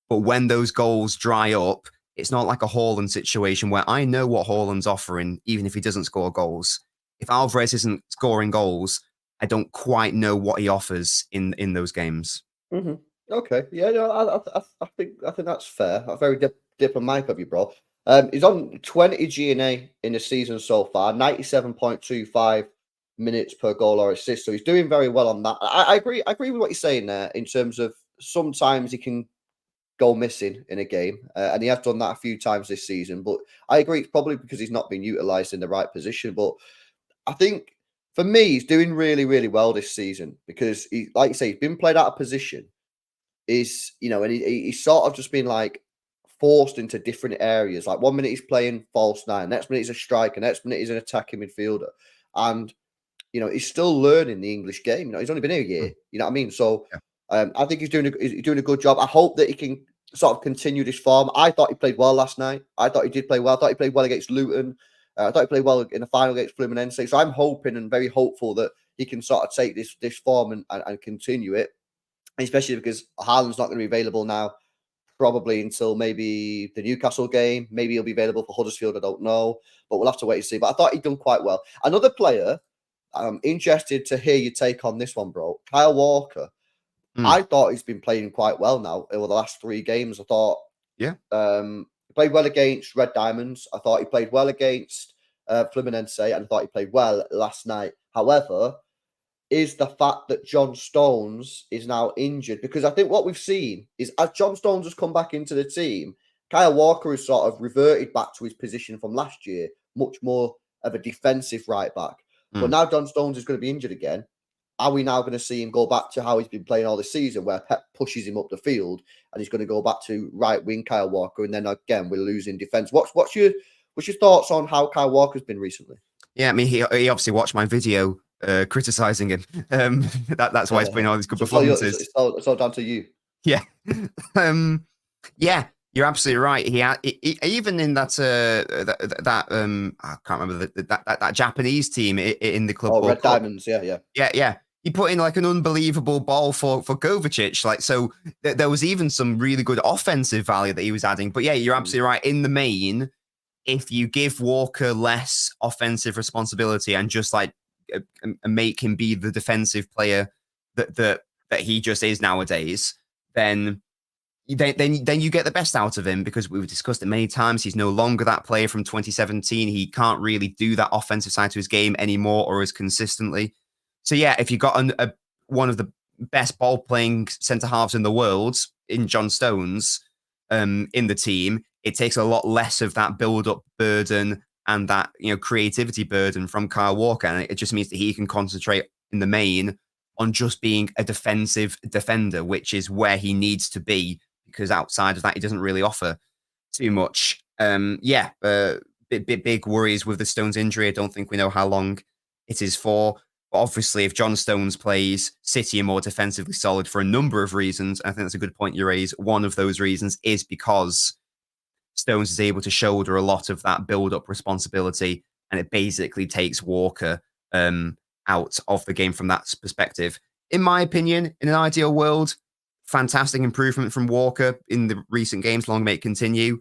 But when those goals dry up, it's not like a Haaland situation where I know what Haaland's offering, even if he doesn't score goals. If Alvarez isn't scoring goals, I don't quite know what he offers in those games. Mm-hmm. Okay, yeah, no, I think that's fair. That's very diplomatic of you, bro. He's on 20 GNA in the season so far, 97.25 minutes per goal or assist. So he's doing very well on that. I agree with what you're saying there in terms of sometimes he can go missing in a game, and he has done that a few times this season. But I agree, it's probably because he's not been utilised in the right position. But I think for me, he's doing really, really well this season because he, like you say, he's been played out of position. And he's sort of just been like forced into different areas. Like 1 minute he's playing false nine, next minute he's a striker, next minute he's an attacking midfielder, and he's still learning the English game. He's only been here a year. You know what I mean? So I think he's doing a good job. I hope that he can sort of continue this form. I thought he played well last night. I thought he did play well. I thought he played well against Luton. I thought he played well in the final against Fluminense. So I'm hoping and very hopeful that he can sort of take this form and continue it, especially because Haaland's not going to be available now probably until maybe the Newcastle game. Maybe he'll be available for Huddersfield. I don't know, but we'll have to wait and see. But I thought he'd done quite well. Another player, I'm interested to hear your take on this one, bro. Kyle Walker. I thought he's been playing quite well now over the last 3 games. I thought, he played well against Red Diamonds. I thought he played well against Fluminense, and I thought he played well last night. However, is the fact that John Stones is now injured, because I think what we've seen is as John Stones has come back into the team, Kyle Walker has sort of reverted back to his position from last year, much more of a defensive right back. But now John Stones is going to be injured again. Are we now going to see him go back to how he's been playing all this season, where Pep pushes him up the field and he's going to go back to right wing Kyle Walker, and then again we're losing defense? What's your thoughts on how Kyle Walker's been recently? Yeah, I mean he obviously watched my video criticizing him. That's why he's putting all these good performances. It's all down to you. Yeah, yeah, you're absolutely right. He even in that I can't remember that Japanese team in the club. Oh, Red Diamonds. Yeah. He put in like an unbelievable ball for Kovacic. Like, so there was even some really good offensive value that he was adding. But yeah, you're absolutely right. In the main, if you give Walker less offensive responsibility and just like make him be the defensive player that he just is nowadays, then you get the best out of him, because we've discussed it many times. He's no longer that player from 2017. He can't really do that offensive side to his game anymore or as consistently. So yeah, if you got one of the best ball playing centre halves in the world in John Stones in the team, it takes a lot less of that build up burden and that creativity burden from Kyle Walker, and it just means that he can concentrate in the main on just being a defensive defender, which is where he needs to be, because outside of that, he doesn't really offer too much. Big worries with the Stones injury. I don't think we know how long it is for. But obviously, if John Stones plays, City are more defensively solid for a number of reasons. I think that's a good point you raise. One of those reasons is because Stones is able to shoulder a lot of that build-up responsibility, and it basically takes Walker out of the game from that perspective. In my opinion, in an ideal world, fantastic improvement from Walker in the recent games. Long may it continue.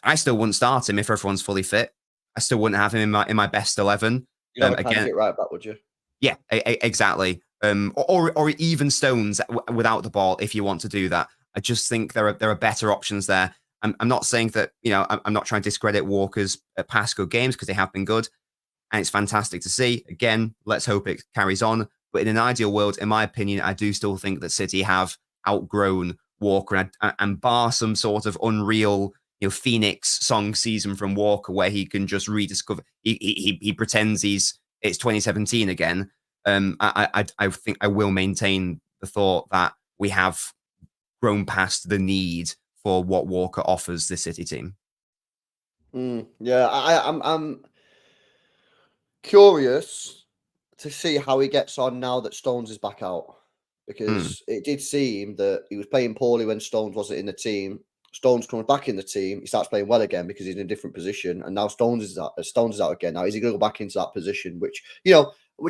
I still wouldn't start him if everyone's fully fit. I still wouldn't have him in my best 11. You'd have a Again, candidate right back, would you? yeah, exactly. Or even Stones without the ball if you want to do that. I just think there are better options there. I'm not saying that, I'm not trying to discredit Walker's past good games because they have been good and it's fantastic to see. Again, let's hope it carries on. But in an ideal world, in my opinion, I do still think that City have outgrown Walker and bar some sort of unreal, Phoenix song season from Walker where he can just rediscover. He pretends it's 2017 again. I think I will maintain the thought that we have grown past the need for what Walker offers the City team. Yeah, I'm curious to see how he gets on now that Stones is back out, because it did seem that he was playing poorly when Stones wasn't in the team. Stones comes back in the team, he starts playing well again because he's in a different position, and now Stones is out again. Now is he going to go back into that position? Which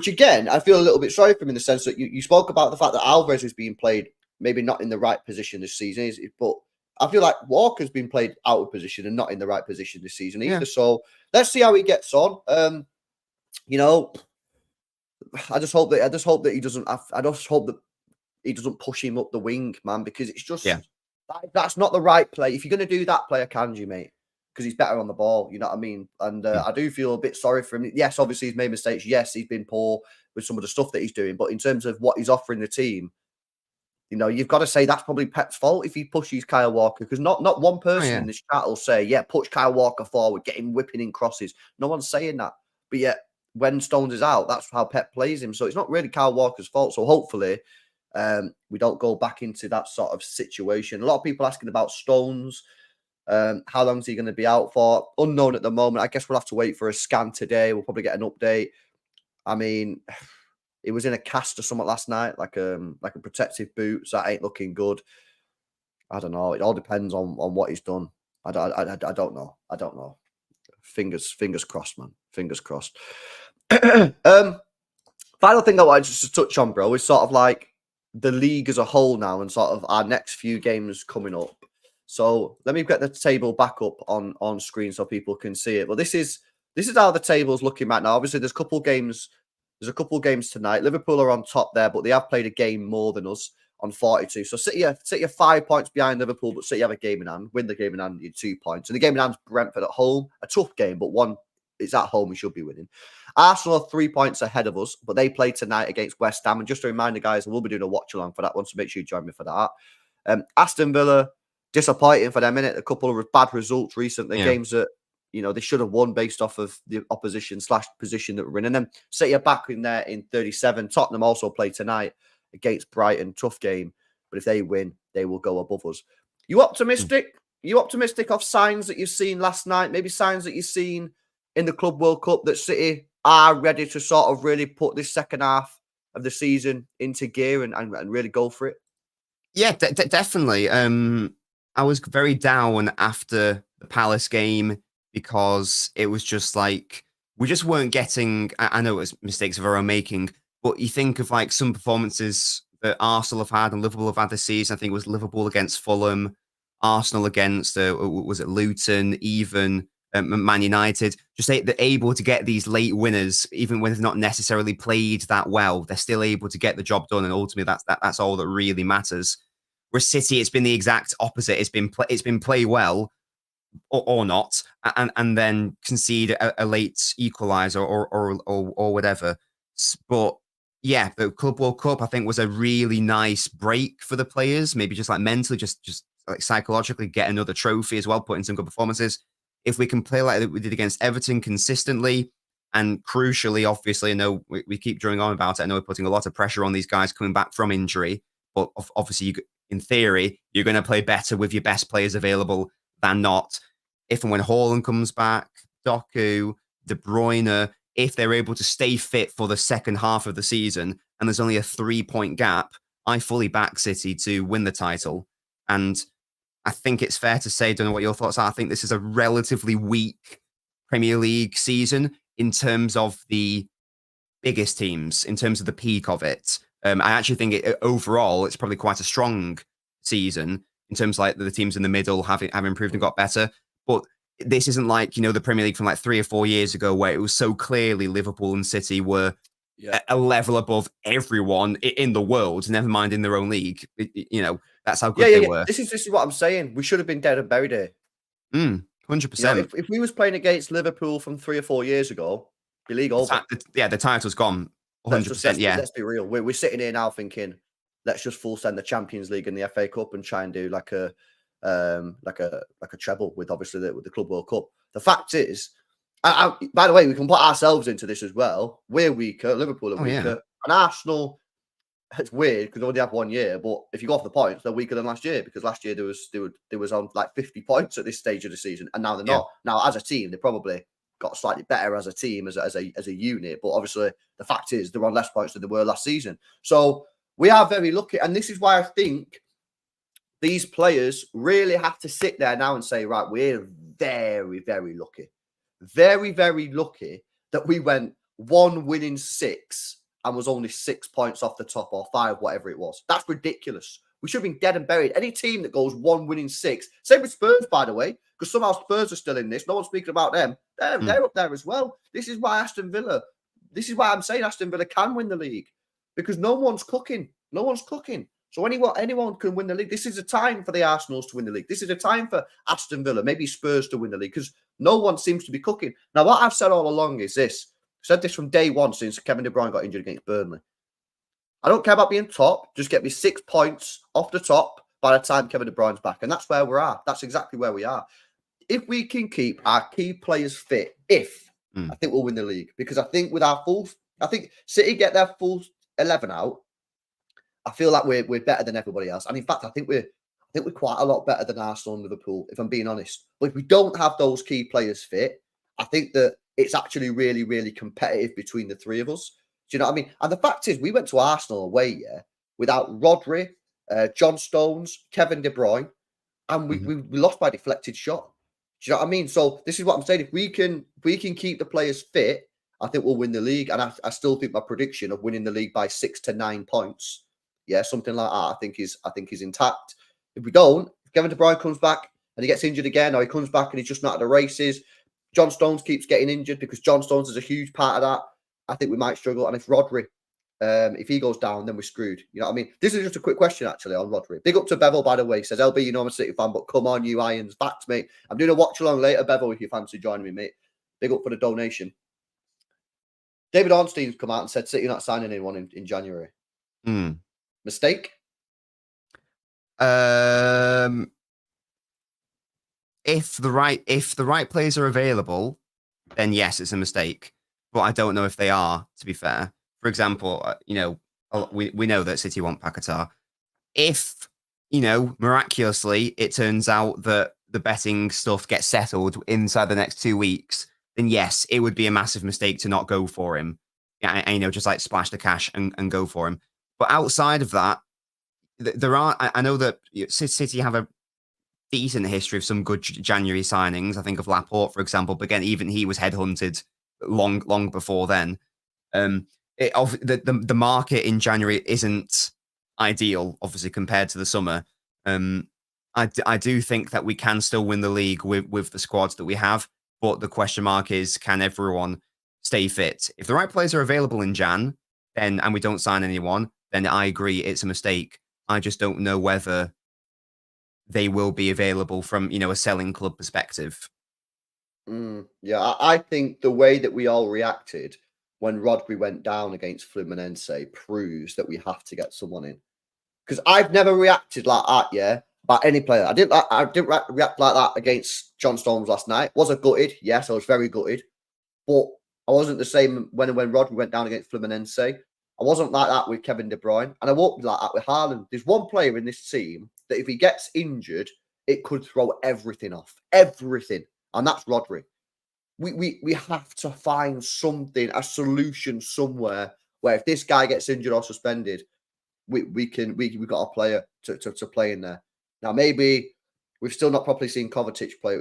again, I feel a little bit sorry for him in the sense that you spoke about the fact that Alvarez is being played maybe not in the right position this season, but I feel like Walker's been played out of position and not in the right position this season either. Yeah. So let's see how he gets on. I just hope that he doesn't. I just hope that he doesn't push him up the wing, man, because it's just that's not the right play. If you're going to do that, play Akanji, mate, because he's better on the ball. You know what I mean? And I do feel a bit sorry for him. Yes, obviously he's made mistakes. Yes, he's been poor with some of the stuff that he's doing. But in terms of what he's offering the team, you've got to say that's probably Pep's fault if he pushes Kyle Walker, because not one person in this chat will say, yeah, push Kyle Walker forward, get him whipping in crosses. No one's saying that. But yet, when Stones is out, that's how Pep plays him. So it's not really Kyle Walker's fault. So hopefully we don't go back into that sort of situation. A lot of people asking about Stones. How long is he going to be out for? Unknown at the moment. I guess we'll have to wait for a scan today. We'll probably get an update. I mean, he was in a cast or something last night, like a protective boot. So that ain't looking good. I don't know. It all depends on what he's done. I don't know. I don't know. Fingers crossed, man. Fingers crossed. Final thing I wanted just to touch on, bro, is sort of like the league as a whole now and sort of our next few games coming up. So let me get the table back up on screen so people can see it. But this is how the table's looking right now. Obviously, there's a couple games tonight. Liverpool are on top there, but they have played a game more than us on 42. So City are 5 points behind Liverpool, but City have a game in hand. Win the game in hand, you 2 points. And the game in hand's Brentford at home. A tough game, but one, it's at home, we should be winning. Arsenal are 3 points ahead of us, but they play tonight against West Ham. And just a reminder, guys, we'll be doing a watch-along for that one, so make sure you join me for that. Aston Villa, disappointing for them, innit? A couple of bad results recently, games that, they should have won based off of the opposition / position that we're in. And then City are back in there in 37. Tottenham also play tonight against Brighton. Tough game. But if they win, they will go above us. You optimistic? You optimistic of signs that you've seen last night? Maybe signs that you've seen in the Club World Cup that City are ready to sort of really put this second half of the season into gear and really go for it? Yeah, definitely. I was very down after the Palace game because it was just like, we just weren't getting, I know it was mistakes of our own making, but you think of like some performances that Arsenal have had and Liverpool have had this season. I think it was Liverpool against Fulham, Arsenal against, was it Luton, even Man United. Just they're able to get these late winners, even when they've not necessarily played that well. They're still able to get the job done, and ultimately that's all that really matters. Whereas City, it's been the exact opposite. It's been play well or not, and then concede a late equaliser or whatever. But yeah, the Club World Cup I think was a really nice break for the players. Maybe just like mentally, just like psychologically, get another trophy as well, put in some good performances. If we can play like we did against Everton consistently and crucially, obviously, I know we keep drawing on about it. I know we're putting a lot of pressure on these guys coming back from injury, but obviously, in theory, you're going to play better with your best players available than not. If and when Haaland comes back, Doku, De Bruyne, if they're able to stay fit for the second half of the season, and there's only a 3-point gap, I fully back City to win the title. And I think it's fair to say, don't know what your thoughts are, I think this is a relatively weak Premier League season in terms of the biggest teams, in terms of the peak of it. I actually think overall it's probably quite a strong season in terms of like the teams in the middle have improved and got better. But this isn't like, the Premier League from like 3 or 4 years ago where it was so clearly Liverpool and City were a level above everyone in the world, never mind in their own league. That's how good they were. This is what I'm saying. We should have been dead and buried here. 100%. If we was playing against Liverpool from 3 or 4 years ago, the league over. The title's gone. 100%. Let's be real. We're sitting here now thinking, let's just full send the Champions League and the FA Cup and try and do like a treble with obviously with the Club World Cup. The fact is, by the way, we can put ourselves into this as well. We're weaker. Liverpool are weaker, and Arsenal. It's weird because they only have 1 year, but if you go off the points, they're weaker than last year because last year there was on like 50 points at this stage of the season, and now they're not. Now as a team, they probably got slightly better as a team, as a unit, but obviously the fact is they're on less points than they were last season. So we are very lucky, and this is why I think these players really have to sit there now and say, right, we're very, very lucky. Very, very lucky that we went 1 win in 6 and was only 6 points off the top, or 5, whatever it was. That's ridiculous. We should have been dead and buried. Any team that goes 1 win in 6, same with Spurs, by the way, because somehow Spurs are still in this. No one's speaking about them. They're up there as well. This is why I'm saying Aston Villa can win the league, because no one's cooking. No one's cooking. So anyone can win the league. This is a time for the Arsenals to win the league. This is a time for Aston Villa, maybe Spurs to win the league, because no one seems to be cooking. Now, what I've said all along is this. I said this from day one since Kevin De Bruyne got injured against Burnley. I don't care about being top. Just get me 6 points off the top by the time Kevin De Bruyne's back. And that's where we are. That's exactly where we are. If we can keep our key players fit, I think we'll win the league. Because I think with I think City get their full 11 out, I feel like we're better than everybody else. And in fact, I think we're quite a lot better than Arsenal and Liverpool, if I'm being honest. But if we don't have those key players fit, I think that it's actually really, really competitive between the three of us. Do you know what I mean? And the fact is, we went to Arsenal away, without Rodri, John Stones, Kevin De Bruyne, and we lost by a deflected shot. Do you know what I mean? So this is what I'm saying. If we can keep the players fit, I think we'll win the league. And I still think my prediction of winning the league by 6 to 9 points, something like that, I think is intact. If we don't, if Kevin De Bruyne comes back and he gets injured again, or he comes back and he's just not at the races, John Stones keeps getting injured, because John Stones is a huge part of that, I think we might struggle. And if Rodri, if he goes down, then we're screwed. You know what I mean? This is just a quick question, actually, on Rodri. Big up to Bevel, by the way. He says, LB, I'm a City fan, but come on, you Irons. Facts, mate. I'm doing a watch-along later, Bevel, if you fancy joining me, mate. Big up for the donation. David Ornstein's come out and said City not signing anyone in January. Mistake? If the right players are available, then yes, it's a mistake. But I don't know if they are, to be fair. For example, we know that City want Paquetá. If, miraculously it turns out that the betting stuff gets settled inside the next 2 weeks, then yes, it would be a massive mistake to not go for him. And, just like splash the cash and go for him. But outside of that, I know that City have a decent history of some good January signings. I think of Laporte, for example, but again, even he was headhunted long before then. The market in January isn't ideal, obviously, compared to the summer. I do think that we can still win the league with the squads that we have, but the question mark is, can everyone stay fit? If the right players are available in Jan, and we don't sign anyone, then I agree it's a mistake. I just don't know whether they will be available from, a selling club perspective. I think the way that we all reacted when Rodri went down against Fluminense proves that we have to get someone in. Because I've never reacted like that, about any player. I didn't react like that against John Stones last night. Was I gutted? Yes, I was very gutted. But I wasn't the same when Rodri went down against Fluminense. I wasn't like that with Kevin De Bruyne, and I won't be like that with Haaland. There's one player in this team that if he gets injured, it could throw everything off. Everything. And that's Rodri. We have to find something, a solution somewhere where if this guy gets injured or suspended, we've got a player to play in there. Now, maybe we've still not properly seen Kovacic play.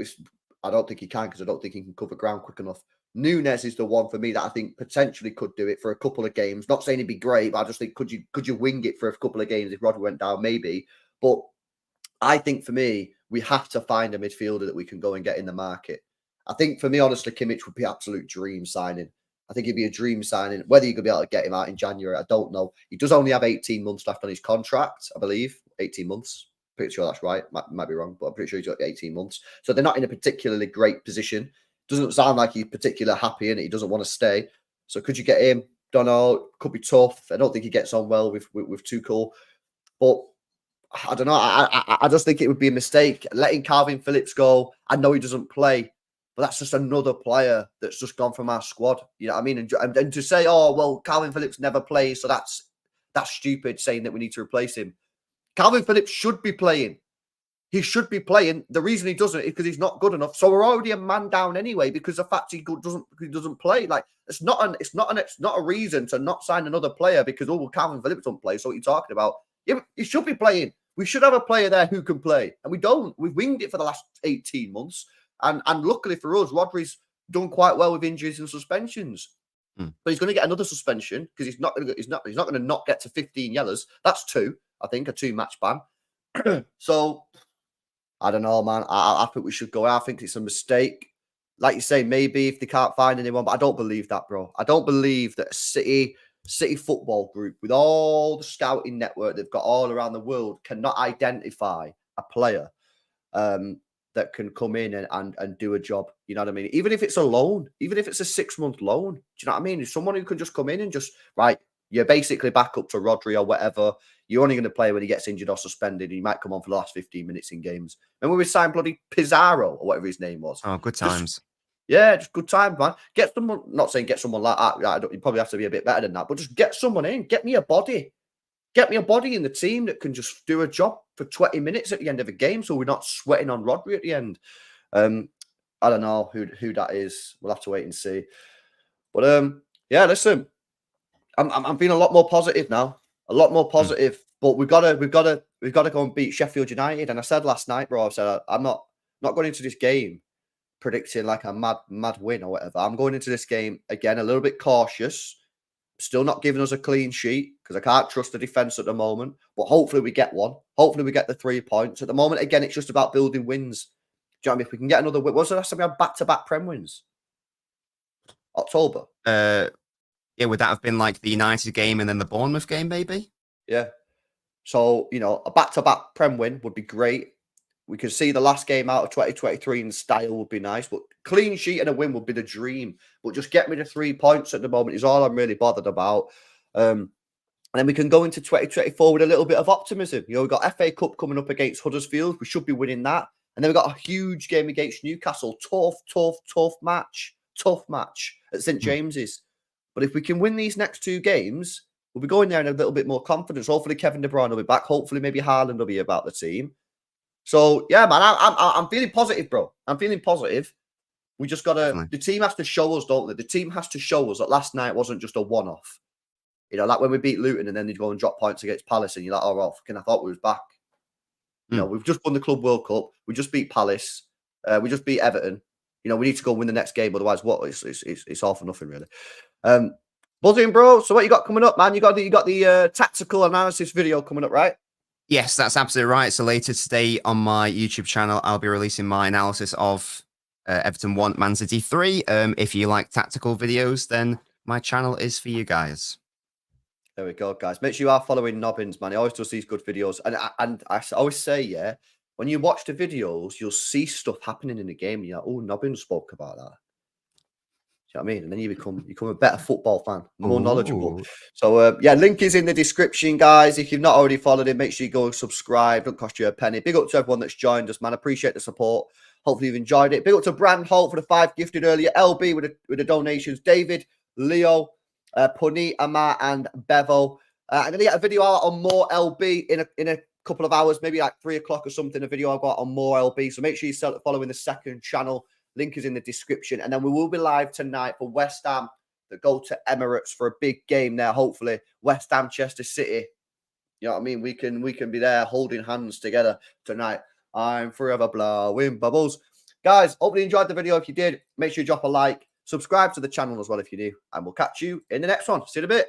I don't think he can because I don't think he can cover ground quick enough. Nunes is the one for me that I think potentially could do it for a couple of games. Not saying he'd be great, but I just think could you wing it for a couple of games if Rodri went down? Maybe. But I think for me, we have to find a midfielder that we can go and get in the market. I think for me, honestly, Kimmich would be absolute dream signing. I think it'd be a dream signing. Whether you could be able to get him out in January, I don't know. He does only have 18 months left on his contract, I believe. 18 months. Pretty sure that's right. Might be wrong, but I'm pretty sure he's got 18 months. So they're not in a particularly great position. Doesn't sound like he's particularly happy in it. He doesn't want to stay. So could you get him? Don't know. Could be tough. I don't think he gets on well with Tuchel. But I don't know. I just think it would be a mistake letting Calvin Phillips go. I know he doesn't play, but that's just another player that's just gone from our squad. You know what I mean? And to say, oh, well, Calvin Phillips never plays, so that's stupid saying that we need to replace him. Calvin Phillips should be playing. He should be playing. The reason he doesn't is because he's not good enough. So we're already a man down anyway because the fact he doesn't play. Like it's not a reason to not sign another player because Calvin Phillips don't play. So what are you talking about? Yeah, he should be playing. We should have a player there who can play, and we don't. We've winged it for the last 18 months, and luckily for us, Rodri's done quite well with injuries and suspensions. But he's going to get another suspension because he's not going to not get to 15 yellows. That's 2, I think, a 2-match ban. So I don't know, man. I think we should go out. I think it's a mistake. Like you say, maybe if they can't find anyone, but I don't believe that, bro. I don't believe that a City football group with all the scouting network they've got all around the world cannot identify a player that can come in and do a job. You know what I mean? Even if it's a loan, even if it's a 6-month loan, do you know what I mean? It's someone who can just come in and just, right, you're basically back up to Rodri or whatever. You're only going to play when he gets injured or suspended. And he might come on for the last 15 minutes in games. Remember we signed bloody Pizarro or whatever his name was? Oh, good times. Just good time, man. Get someone, not saying get someone like that. You probably have to be a bit better than that, but just get someone in. Get me a body. Get me a body in the team that can just do a job for 20 minutes at the end of a game so we're not sweating on Rodri at the end. I don't know who that is. We'll have to wait and see. But yeah, listen, I'm feeling a lot more positive now. A lot more positive. But we've got to go and beat Sheffield United. And I said last night, bro, I said I'm not going into this game predicting like a mad win or whatever. I'm going into this game again a little bit cautious. Still not giving us a clean sheet because I can't trust the defense at the moment. But hopefully we get one. Hopefully we get the 3 points. At the moment, again, it's just about building wins. Do you know what I mean? If we can get another win, what's the last time we had back-to-back Prem wins? October. Yeah, would that have been like the United game and then the Bournemouth game, maybe? Yeah. So, you know, a back-to-back Prem win would be great. We could see the last game out of 2023 in style would be nice, but clean sheet and a win would be the dream. But just get me the 3 points at the moment is all I'm really bothered about. And then we can go into 2024 with a little bit of optimism. You know, we've got FA Cup coming up against Huddersfield. We should be winning that. And then we've got a huge game against Newcastle. Tough match. Tough match at St. James's. But if we can win these next 2 games, we'll be going there in a little bit more confidence. Hopefully Kevin De Bruyne will be back. Hopefully maybe Haaland will be about the team. So, yeah, man, I'm feeling positive, bro. I'm feeling positive. We just got to, the team has to show us, don't they? The team has to show us that last night wasn't just a one-off. You know, like when we beat Luton and then they'd go and drop points against Palace and you're like, oh, well, fucking, I thought we was back. You know, we've just won the Club World Cup. We just beat Palace. We just beat Everton. You know, we need to go win the next game. Otherwise, what? It's all for nothing, really. Buzzing, bro. So what you got coming up, man? You got the tactical analysis video coming up, right? Yes, that's absolutely right. So later today on my YouTube channel, I'll be releasing my analysis of Everton 1, Man City 3. If you like tactical videos, then my channel is for you guys. There we go, guys. Make sure you are following LBins, man. He always does these good videos. And I always say, yeah, when you watch the videos, you'll see stuff happening in the game. And you're like, oh, Nobbins spoke about that. Do you know what I mean? And then you become a better football fan, more knowledgeable. So, yeah, link is in the description, guys. If you've not already followed him, make sure you go and subscribe. Don't cost you a penny. Big up to everyone that's joined us, man. Appreciate the support. Hopefully you've enjoyed it. Big up to Brand Holt for the 5 gifted earlier. LB with the donations. David, Leo, Puni, Amar, and Bevo. I'm going to get a video out on more LB in a couple of hours, maybe like 3 o'clock or something. A video I've got on more LB. So make sure you following the second channel. Link is in the description. And then we will be live tonight for West Ham that go to Emirates for a big game there. Hopefully, West Ham, Chester City. You know what I mean? We can be there holding hands together tonight. I'm forever blowing bubbles. Guys, hope you enjoyed the video. If you did, make sure you drop a like. Subscribe to the channel as well if you do. And we'll catch you in the next one. See you in a bit.